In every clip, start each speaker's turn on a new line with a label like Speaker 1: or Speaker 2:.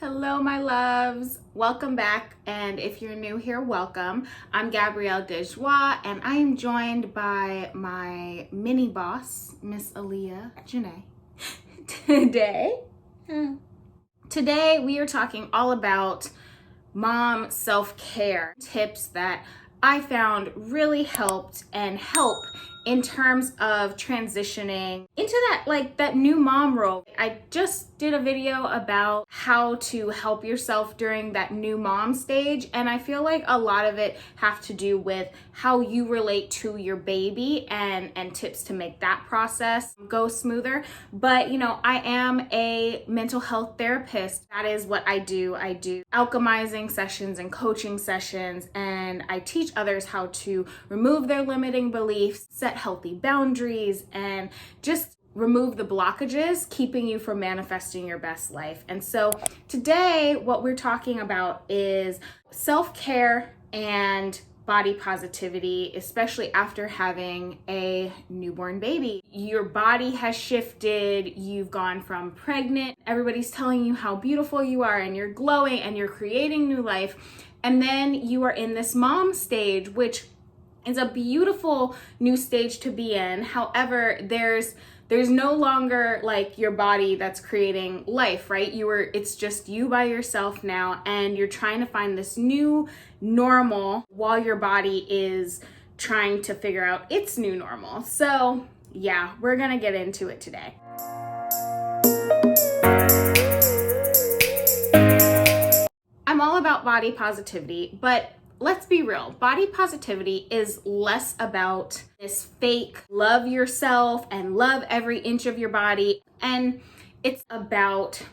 Speaker 1: Hello, my loves. Welcome back. And if you're new here, welcome. I'm Gabrielle Dejoie, and I am joined by my mini boss, Miss Aaliyah Janae. Today, we are talking all about mom self-care tips that I found really helped and help in terms of transitioning into that new mom role. I just did a video about how to help yourself during that new mom stage, and I feel like a lot of it have to do with how you relate to your baby and tips to make that process go smoother. But I am a mental health therapist. That is what I do. I do alchemizing sessions and coaching sessions, and I teach others how to remove their limiting beliefs, set healthy boundaries, and just remove the blockages keeping you from manifesting your best life. And so today what we're talking about is self-care and body positivity, especially after having a newborn baby. Your body has shifted, you've gone from pregnant, everybody's telling you how beautiful you are and you're glowing and you're creating new life. And then you are in this mom stage, which is a beautiful new stage to be in. However, there's no longer like your body that's creating life, right? It's just you by yourself now, and you're trying to find this new normal while your body is trying to figure out its new normal. So yeah, we're gonna get into it today. I'm all about body positivity, but let's be real. Body positivity is less about this fake love yourself and love every inch of your body. And it's about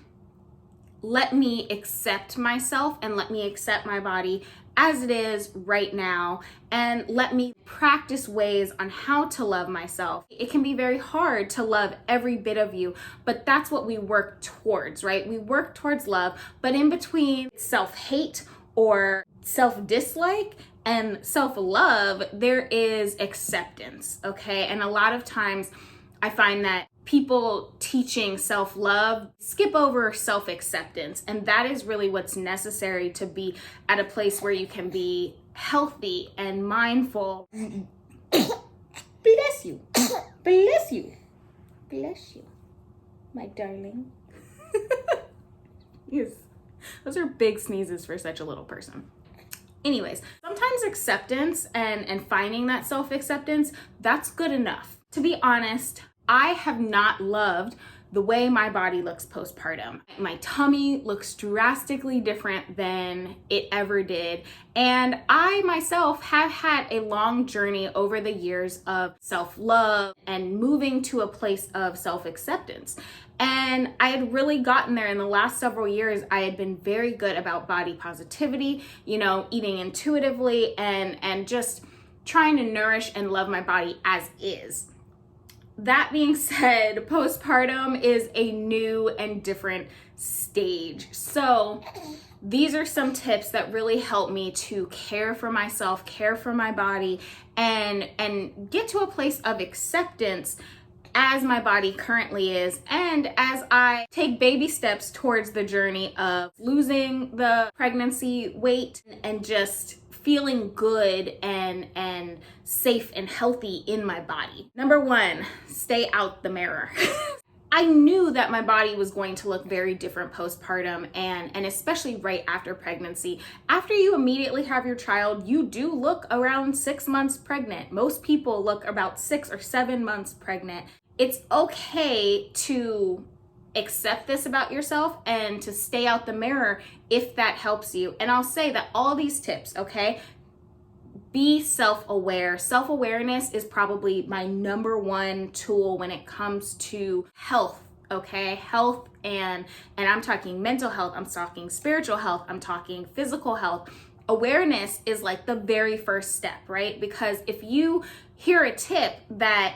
Speaker 1: let me accept myself and let me accept my body as it is right now, and let me practice ways on how to love myself. It can be very hard to love every bit of you, but that's what we work towards, right? We work towards love, but in between self-hate or self-dislike and self-love, there is acceptance, okay? And a lot of times I find that people teaching self-love skip over self-acceptance, and that is really what's necessary to be at a place where you can be healthy and mindful. Bless you. Bless you. Bless you, my darling. Yes. Those are big sneezes for such a little person. Anyways, sometimes acceptance and finding that self-acceptance, that's good enough. To be honest, I have not loved the way my body looks postpartum. My tummy looks drastically different than it ever did. And I myself have had a long journey over the years of self-love and moving to a place of self-acceptance. And I had really gotten there in the last several years. I had been very good about body positivity, eating intuitively and just trying to nourish and love my body as is. That being said, postpartum is a new and different stage. So these are some tips that really help me to care for myself, care for my body, and get to a place of acceptance as my body currently is, and as I take baby steps towards the journey of losing the pregnancy weight and just feeling good and safe and healthy in my body. Number one, stay out the mirror. I knew that my body was going to look very different postpartum and especially right after pregnancy. After you immediately have your child, you do look around 6 months pregnant. Most people look about 6 or 7 months pregnant. It's okay to accept this about yourself and to stay out the mirror if that helps you. And I'll say that all these tips, okay? Be self-aware. Self-awareness is probably my number one tool when it comes to health, okay? Health and I'm talking mental health, I'm talking spiritual health, I'm talking physical health. Awareness is like the very first step, right? Because if you hear a tip that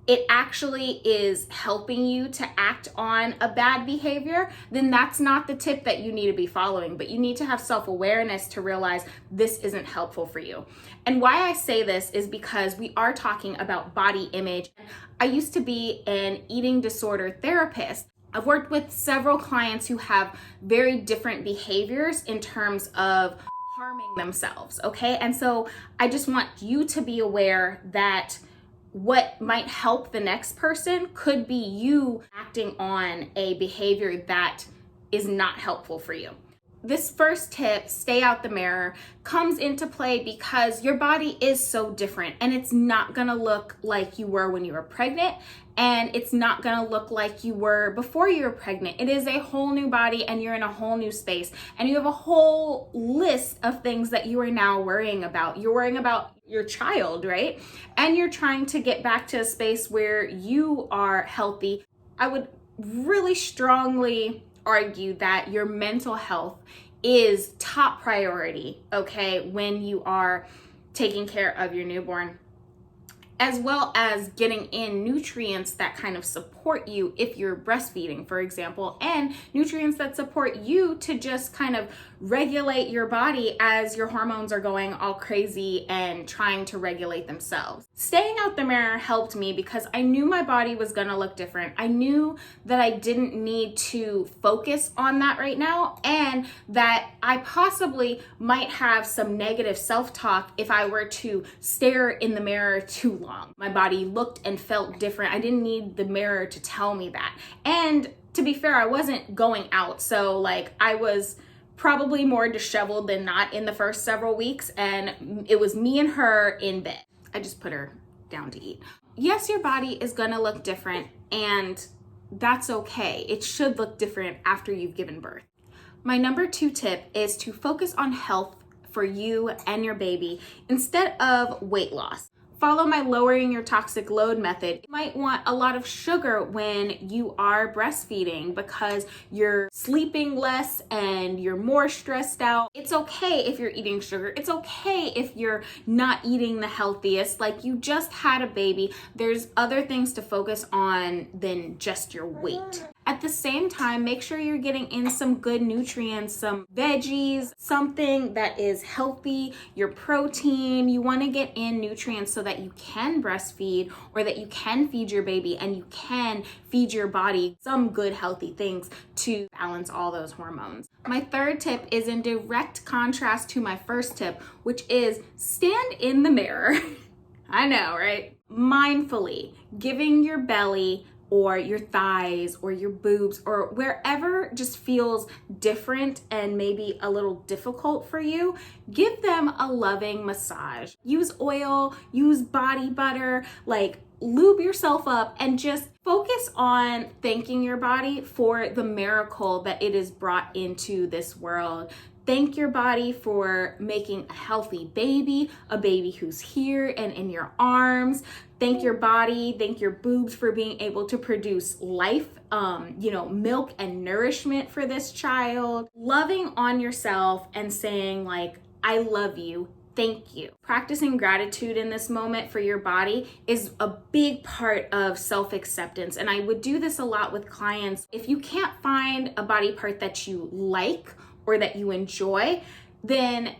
Speaker 1: it actually is helping you to act on a bad behavior, then that's not the tip that you need to be following. But you need to have self-awareness to realize this isn't helpful for you. And why I say this is because we are talking about body image. I used to be an eating disorder therapist. I've worked with several clients who have very different behaviors in terms of harming themselves, okay? And so I just want you to be aware that what might help the next person could be you acting on a behavior that is not helpful for you. This first tip, stay out the mirror, comes into play because your body is so different and it's not gonna look like you were when you were pregnant, and it's not gonna look like you were before you were pregnant. It is a whole new body and you're in a whole new space, and you have a whole list of things that you are now worrying about. You're worrying about your child, right? And you're trying to get back to a space where you are healthy. I would really strongly argue that your mental health is top priority, okay, when you are taking care of your newborn, as well as getting in nutrients that kind of support you if you're breastfeeding, for example, and nutrients that support you to just kind of regulate your body as your hormones are going all crazy and trying to regulate themselves. Staying out the mirror helped me because I knew my body was gonna look different. I knew that I didn't need to focus on that right now, and that I possibly might have some negative self-talk if I were to stare in the mirror too long. My body looked and felt different. I didn't need the mirror to tell me that. And to be fair, I wasn't going out, so like I was probably more disheveled than not in the first several weeks, and it was me and her in bed. I just put her down to eat. Yes, your body is gonna look different, and that's okay. It should look different after you've given birth. My number 2 tip is to focus on health for you and your baby instead of weight loss. Follow my lowering your toxic load method. You might want a lot of sugar when you are breastfeeding because you're sleeping less and you're more stressed out. It's okay if you're eating sugar. It's okay if you're not eating the healthiest. Like, you just had a baby. There's other things to focus on than just your weight. At the same time, make sure you're getting in some good nutrients, some veggies, something that is healthy, your protein. You want to get in nutrients so that you can breastfeed, or that you can feed your baby and you can feed your body some good healthy things to balance all those hormones. My 3rd tip is in direct contrast to my first tip, which is stand in the mirror. I know, right? Mindfully, giving your belly or your thighs or your boobs or wherever just feels different and maybe a little difficult for you, give them a loving massage. Use oil, use body butter, like lube yourself up, and just focus on thanking your body for the miracle that it is brought into this world. Thank your body for making a healthy baby, a baby who's here and in your arms. Thank your body, thank your boobs for being able to produce life, milk and nourishment for this child. Loving on yourself and saying like, I love you, thank you. Practicing gratitude in this moment for your body is a big part of self-acceptance. And I would do this a lot with clients. If you can't find a body part that you like or that you enjoy, then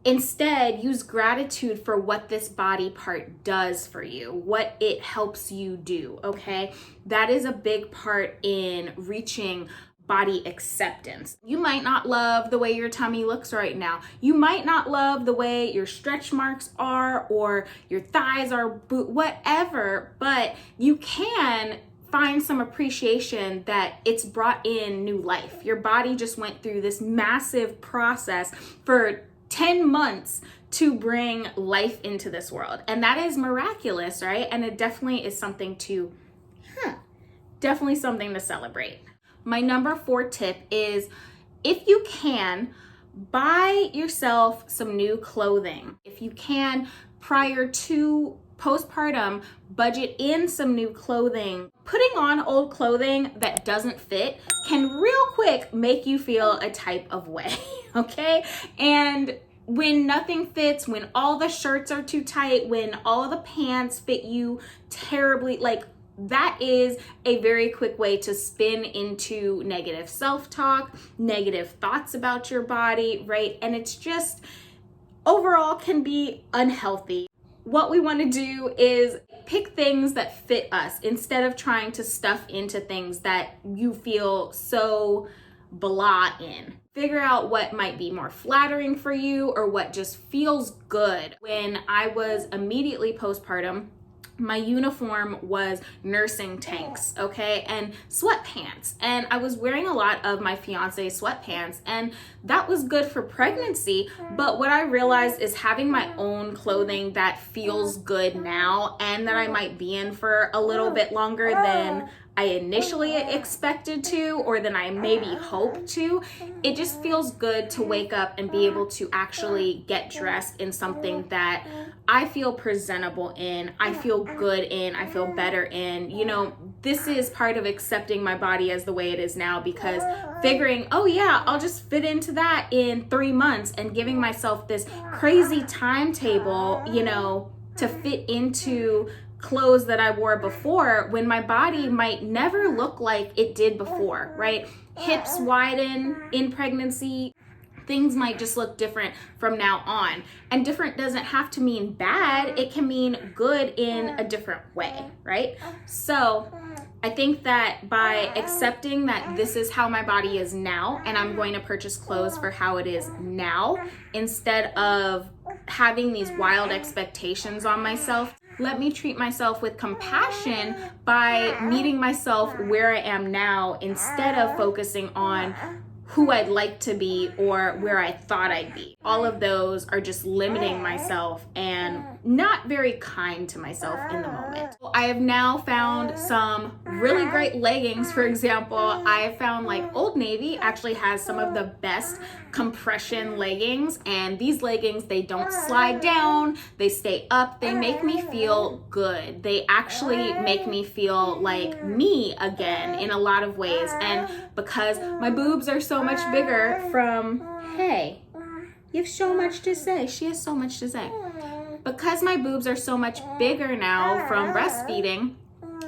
Speaker 1: instead use gratitude for what this body part does for you, what it helps you do, okay? That is a big part in reaching body acceptance. You might not love the way your tummy looks right now. You might not love the way your stretch marks are or your thighs are, whatever, but you can find some appreciation that it's brought in new life. Your body just went through this massive process for 10 months to bring life into this world. And that is miraculous, right? And it definitely is something to celebrate. My number 4 tip is, if you can, buy yourself some new clothing. If you can, prior to postpartum, budget in some new clothing. Putting on old clothing that doesn't fit can real quick make you feel a type of way, okay? And when nothing fits, when all the shirts are too tight, when all the pants fit you terribly, like, that is a very quick way to spin into negative self-talk, negative thoughts about your body, right? And it's just overall can be unhealthy. What we want to do is pick things that fit us instead of trying to stuff into things that you feel so blah in. Figure out what might be more flattering for you or what just feels good. When I was immediately postpartum, my uniform was nursing tanks, okay, and sweatpants. And I was wearing a lot of my fiance's sweatpants, and that was good for pregnancy. But what I realized is having my own clothing that feels good now and that I might be in for a little bit longer than I initially expected to, or than I maybe hoped to, it just feels good to wake up and be able to actually get dressed in something that I feel presentable in, I feel good in, I feel better in. You know, this is part of accepting my body as the way it is now, because figuring, oh yeah, I'll just fit into that in 3 months, and giving myself this crazy timetable, you know, to fit into clothes that I wore before when my body might never look like it did before, right? Hips widen in pregnancy. Things might just look different from now on. And different doesn't have to mean bad. It can mean good in a different way, right? So I think that by accepting that this is how my body is now, and I'm going to purchase clothes for how it is now, instead of having these wild expectations on myself, let me treat myself with compassion by meeting myself where I am now, instead of focusing on who I'd like to be or where I thought I'd be. All of those are just limiting myself and not very kind to myself in the moment. I have now found some really great leggings. For example, I found like Old Navy actually has some of the best compression leggings, and these leggings, they don't slide down, they stay up, they make me feel good. They actually make me feel like me again in a lot of ways. And because my boobs are so much bigger from, hey, you have so much to say. She has so much to say. Because my boobs are so much bigger now from breastfeeding,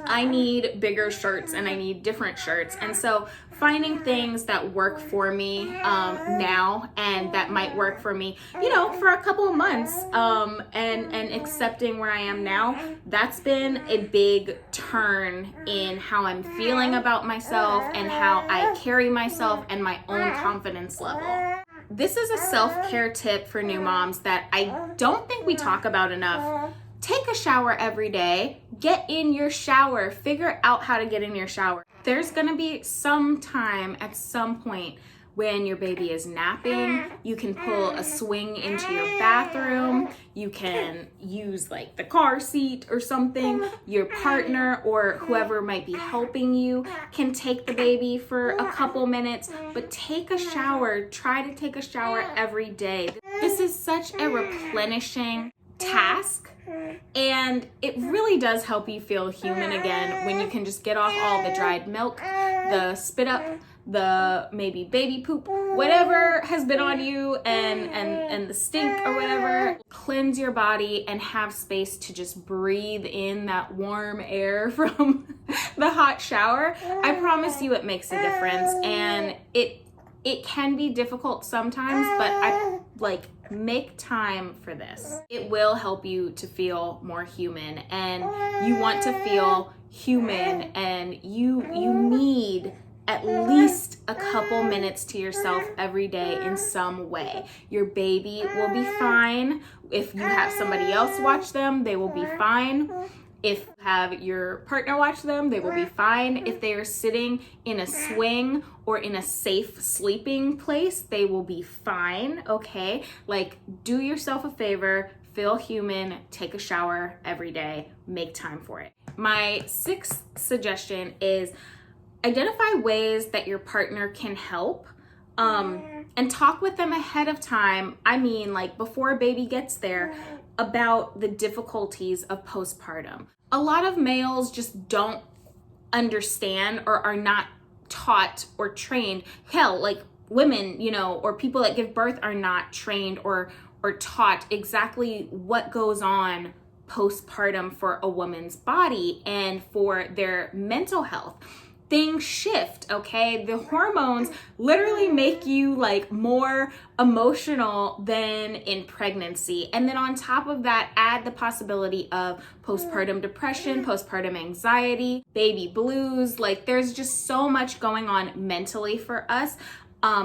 Speaker 1: I need bigger shirts and I need different shirts. And so finding things that work for me now and that might work for me, you know, for a couple of months, and accepting where I am now, that's been a big turn in how I'm feeling about myself and how I carry myself and my own confidence level. This is a self-care tip for new moms that I don't think we talk about enough. Take a shower every day. Get in your shower. Figure out how to get in your shower. There's gonna be some time at some point when your baby is napping. You can pull a swing into your bathroom. You can use like the car seat or something. Your partner or whoever might be helping you can take the baby for a couple minutes, but take a shower. Try to take a shower every day. This is such a replenishing task, and it really does help you feel human again when you can just get off all the dried milk, the spit up, the maybe baby poop, whatever has been on you, and the stink or whatever. Cleanse your body and have space to just breathe in that warm air from the hot shower. I promise you it makes a difference, and it can be difficult sometimes, but I make time for this. It will help you to feel more human, and you want to feel human, and you need at least a couple minutes to yourself every day in some way. Your baby will be fine. If you have somebody else watch them, they will be fine. If you have your partner watch them, they will be fine. If they are sitting in a swing or in a safe sleeping place, they will be fine, okay? Like, do yourself a favor, feel human, take a shower every day, make time for it. My 6th suggestion is identify ways that your partner can help, and talk with them ahead of time. I mean, like before baby gets there, about the difficulties of postpartum. A lot of males just don't understand or are not taught or trained. Hell, like women, you know, or people that give birth are not trained or taught exactly what goes on postpartum for a woman's body and for their mental health. things shift, okay? The hormones literally make you like more emotional than in pregnancy. And then on top of that, add the possibility of postpartum depression, postpartum anxiety, baby blues. Like there's just so much going on mentally for us.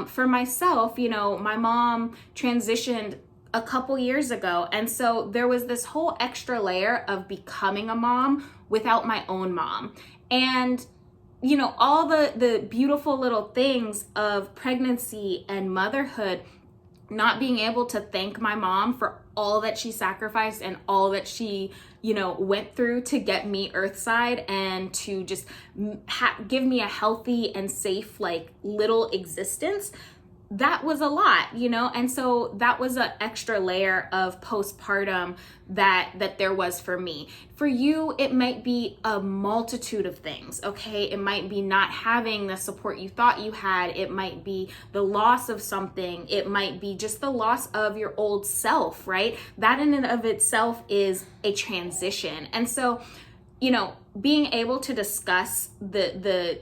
Speaker 1: For myself, you know, my mom transitioned a couple years ago. And so there was this whole extra layer of becoming a mom without my own mom. And you know, all the beautiful little things of pregnancy and motherhood, not being able to thank my mom for all that she sacrificed and all that she, you know, went through to get me earthside and to just give me a healthy and safe, like, little existence. That was a lot, you know? And so that was an extra layer of postpartum that there was for me. For you, it might be a multitude of things, okay? It might be not having the support you thought you had. It might be the loss of something. It might be just the loss of your old self, right? That in and of itself is a transition. And so, you know, being able to discuss the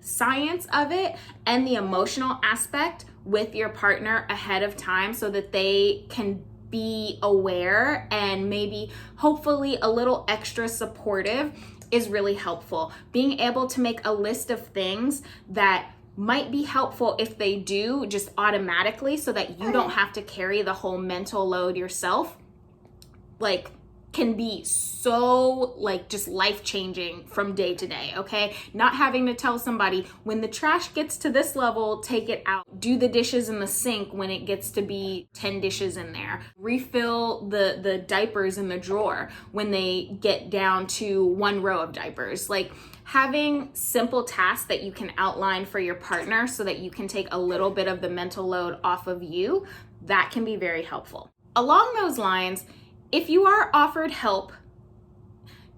Speaker 1: science of it and the emotional aspect with your partner ahead of time so that they can be aware and maybe hopefully a little extra supportive is really helpful. Being able to make a list of things that might be helpful if they do just automatically so that you don't have to carry the whole mental load yourself, like, can be so like just life-changing from day to day, okay? Not having to tell somebody, when the trash gets to this level, take it out. Do the dishes in the sink when it gets to be 10 dishes in there. Refill the diapers in the drawer when they get down to one row of diapers. Like, having simple tasks that you can outline for your partner so that you can take a little bit of the mental load off of you, that can be very helpful. Along those lines, if you are offered help,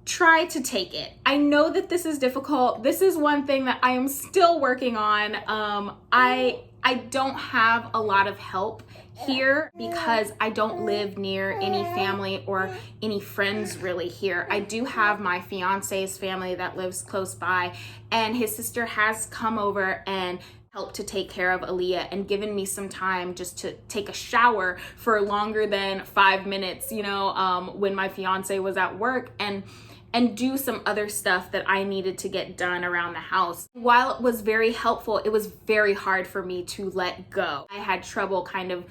Speaker 1: try to take it. I know that this is difficult. This is one thing that I am still working on. I don't have a lot of help here because I don't live near any family or any friends really here. I do have my fiance's family that lives close by, and his sister has come over and help to take care of Aaliyah and given me some time just to take a shower for longer than 5 minutes, you know, when my fiance was at work, and do some other stuff that I needed to get done around the house. While it was very helpful, it was very hard for me to let go. I had trouble kind of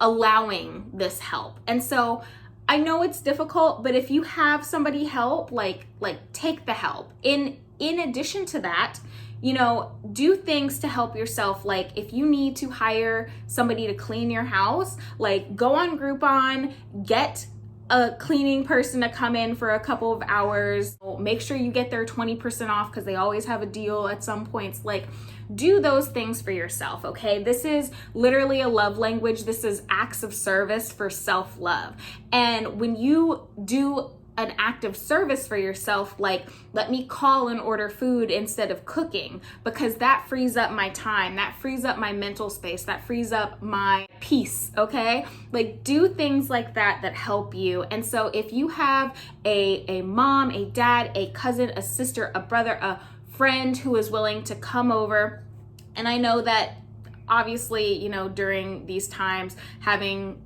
Speaker 1: allowing this help. And so I know it's difficult, but if you have somebody help, like take the help. In addition to that, you know, do things to help yourself. Like, if you need to hire somebody to clean your house, like, go on Groupon, get a cleaning person to come in for a couple of hours. Make sure you get their 20% off because they always have a deal at some points. Like, do those things for yourself, okay? This is literally a love language. This is acts of service for self-love. And when you do an act of service for yourself, like, let me call and order food instead of cooking, because that frees up my time, that frees up my mental space, that frees up my peace, okay? Like, do things like that that help you. And so if you have a mom, a dad, a cousin, a sister, a brother, a friend who is willing to come over, and I know that obviously, you know, during these times, having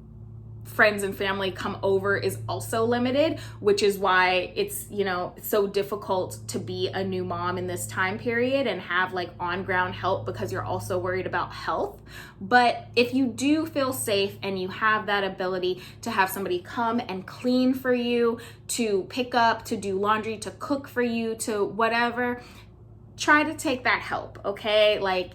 Speaker 1: friends and family come over is also limited, which is why it's, you know, so difficult to be a new mom in this time period and have like on ground help because you're also worried about health. But if you do feel safe and you have that ability to have somebody come and clean for you, to pick up, to do laundry, to cook for you, to whatever, try to take that help, okay? Like,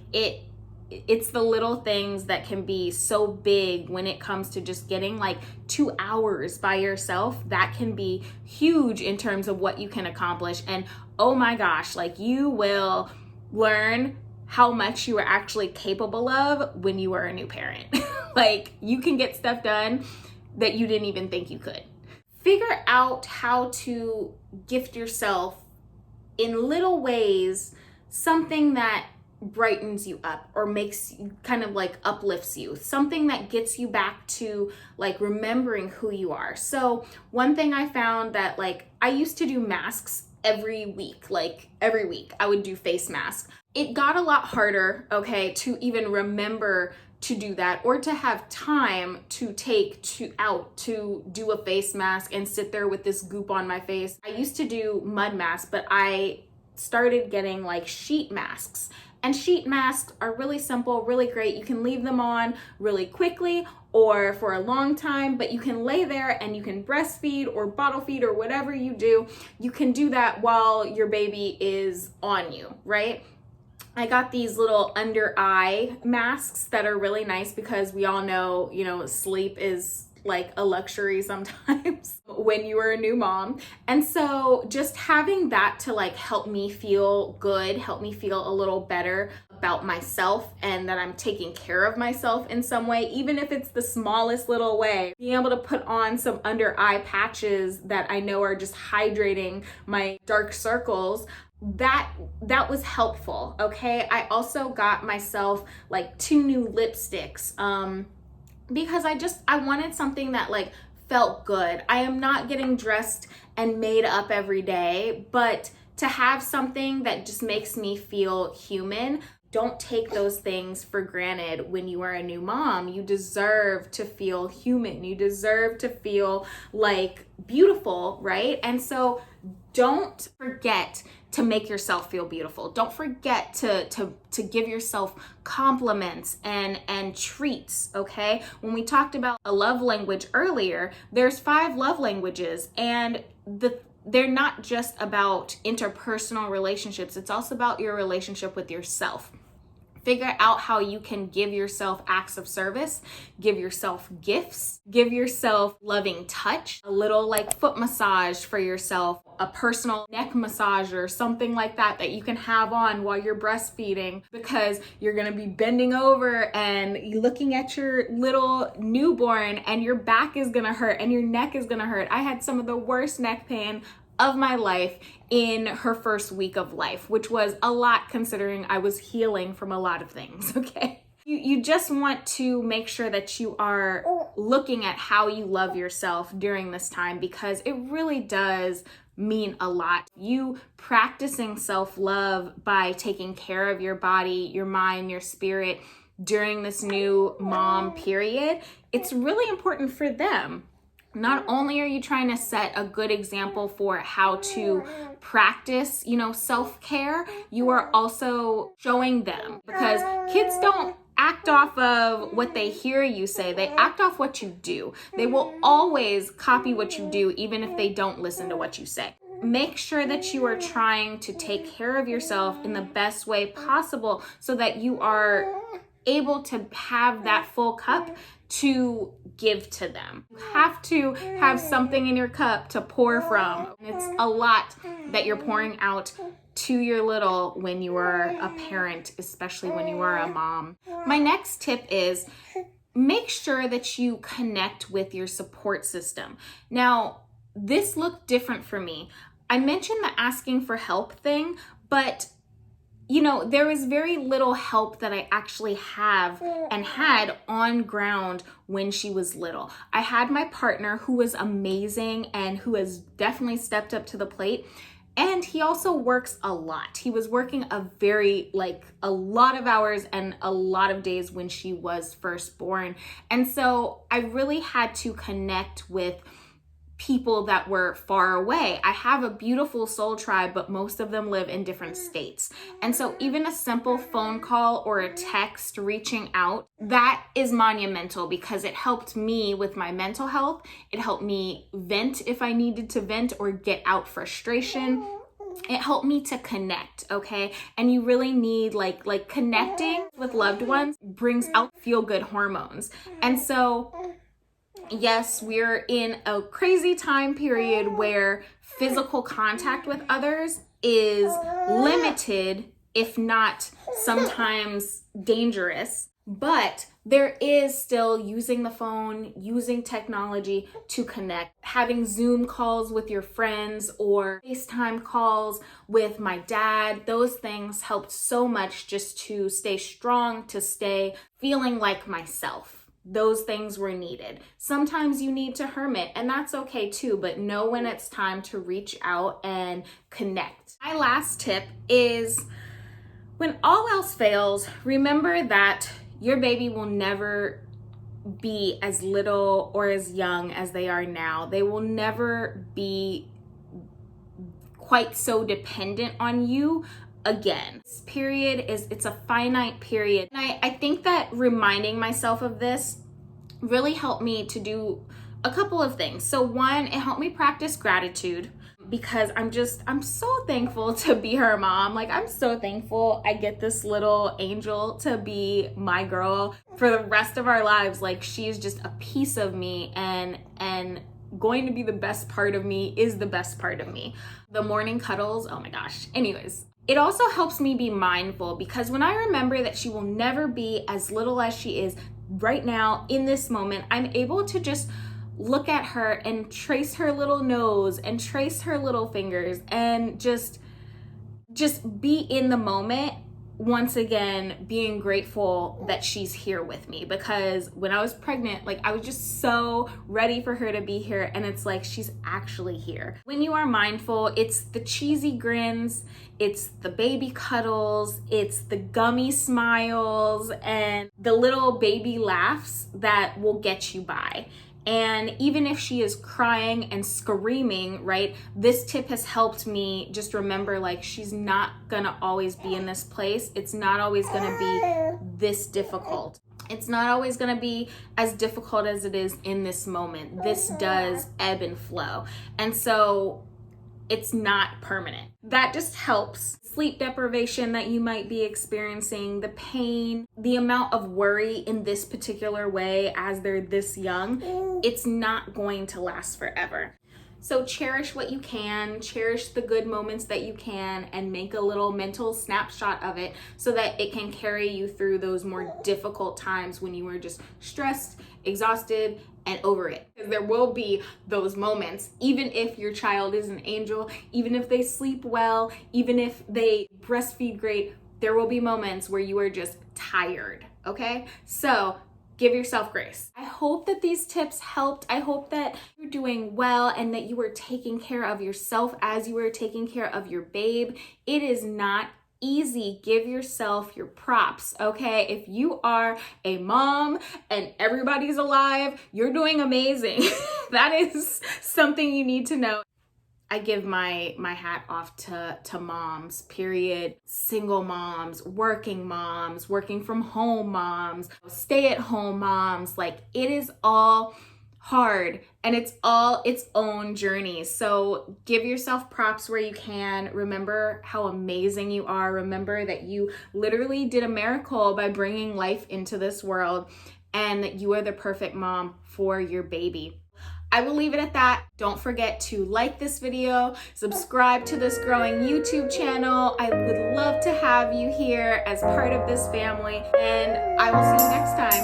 Speaker 1: it's the little things that can be so big when it comes to just getting like 2 hours by yourself. That can be huge in terms of what you can accomplish. And oh my gosh, like, you will learn how much you are actually capable of when you are a new parent. Like, you can get stuff done that you didn't even think you could. Figure out how to gift yourself in little ways something that brightens you up or makes you kind of like uplifts you, something that gets you back to like remembering who you are. So one thing I found that, like, I used to do masks every week, like every week I would do face masks. It got a lot harder, okay, to even remember to do that or to have time to take out to do a face mask and sit there with this goop on my face. I used to do mud masks, but I started getting like sheet masks. And sheet masks are really simple, really great. You can leave them on really quickly or for a long time, but you can lay there and you can breastfeed or bottle feed or whatever you do. You can do that while your baby is on you, right? I got these little under eye masks that are really nice because we all know, sleep is like a luxury sometimes when you are a new mom. And so just having that to like help me feel good, help me feel a little better about myself and that I'm taking care of myself in some way, even if it's the smallest little way, being able to put on some under eye patches that I know are just hydrating my dark circles, that was helpful. Okay. I also got myself like 2 new lipsticks, because I wanted something that like felt good. I am not getting dressed and made up every day, but to have something that just makes me feel human. Don't take those things for granted when you are a new mom. You deserve to feel human. You deserve to feel like beautiful, right? And so don't forget to make yourself feel beautiful. Don't forget to give yourself compliments and treats, okay? When we talked about a love language earlier, there's 5 love languages, and they're not just about interpersonal relationships. It's also about your relationship with yourself. Figure out how you can give yourself acts of service, give yourself gifts, give yourself loving touch, a little like foot massage for yourself, a personal neck massage or something like that you can have on while you're breastfeeding, because you're going to be bending over and looking at your little newborn and your back is going to hurt and your neck is going to hurt. I had some of the worst neck pain of my life in her first week of life, which was a lot considering I was healing from a lot of things, okay? You just want to make sure that you are looking at how you love yourself during this time, because it really does mean a lot. You practicing self-love by taking care of your body, your mind, your spirit during this new mom period, it's really important for them. Not only are you trying to set a good example for how to practice, self-care, you are also showing them, because kids don't act off of what they hear you say. They act off what you do. They will always copy what you do, even if they don't listen to what you say. Make sure that you are trying to take care of yourself in the best way possible so that you are able to have that full cup to give to them. You have to have something in your cup to pour from. It's a lot that you're pouring out to your little when you are a parent, especially when you are a mom. My next tip is make sure that you connect with your support system. Now, this looked different for me. I mentioned the asking for help thing, but there was very little help that I actually have and had on ground when she was little. I had my partner who was amazing and who has definitely stepped up to the plate. And he also works a lot. He was working a lot of hours and a lot of days when she was first born. And so I really had to connect with people that were far away. I have a beautiful soul tribe, but most of them live in different states. And so even a simple phone call or a text reaching out, that is monumental because it helped me with my mental health. It helped me vent if I needed to vent or get out frustration. It helped me to connect, okay? And you really need like connecting with loved ones brings out feel-good hormones. And so yes, we're in a crazy time period where physical contact with others is limited, if not sometimes dangerous. But there is still using the phone, using technology to connect. Having Zoom calls with your friends or FaceTime calls with my dad, those things helped so much just to stay strong, to stay feeling like myself. those things were needed. Sometimes you need to hermit, and that's okay too, but know when it's time to reach out and connect. My last tip is, when all else fails, remember that your baby will never be as little or as young as they are now. They will never be quite so dependent on you again. This period it's a finite period. And I think that reminding myself of this really helped me to do a couple of things. So one, it helped me practice gratitude, because I'm so thankful to be her mom. Like, I'm so thankful I get this little angel to be my girl for the rest of our lives. Like, she's just a piece of me, and going to be the best part of me is the best part of me. The morning cuddles, oh my gosh. Anyways, it also helps me be mindful, because when I remember that she will never be as little as she is right now in this moment, I'm able to just look at her and trace her little nose and trace her little fingers and just be in the moment. Once again, being grateful that she's here with me, because when I was pregnant, like, I was just so ready for her to be here, and it's like, she's actually here. When you are mindful, it's the cheesy grins, it's the baby cuddles, it's the gummy smiles, and the little baby laughs that will get you by. And even if she is crying and screaming, right, this tip has helped me just remember, like, she's not gonna always be in this place. It's not always gonna be this difficult. It's not always gonna be as difficult as it is in this moment. This does ebb and flow. And so it's not permanent. That just helps. Sleep deprivation that you might be experiencing, the pain, the amount of worry in this particular way as they're this young, it's not going to last forever. So cherish what you can, cherish the good moments that you can, and make a little mental snapshot of it so that it can carry you through those more difficult times when you are just stressed, exhausted, and over it. Because there will be those moments, even if your child is an angel, even if they sleep well, even if they breastfeed great, there will be moments where you are just tired, okay? So give yourself grace. I hope that these tips helped. I hope that you're doing well and that you are taking care of yourself as you are taking care of your babe. It is not easy. Give yourself your props, okay? If you are a mom and everybody's alive, you're doing amazing. That is something you need to know. I give my hat off to moms, period. Single moms, working from home moms, stay-at-home moms. Like, it is all hard, and it's all its own journey. So give yourself props where you can. Remember how amazing you are. Remember that you literally did a miracle by bringing life into this world, and that you are the perfect mom for your baby. I will leave it at that. Don't forget to like this video, subscribe to this growing YouTube channel. I would love to have you here as part of this family, and I will see you next time.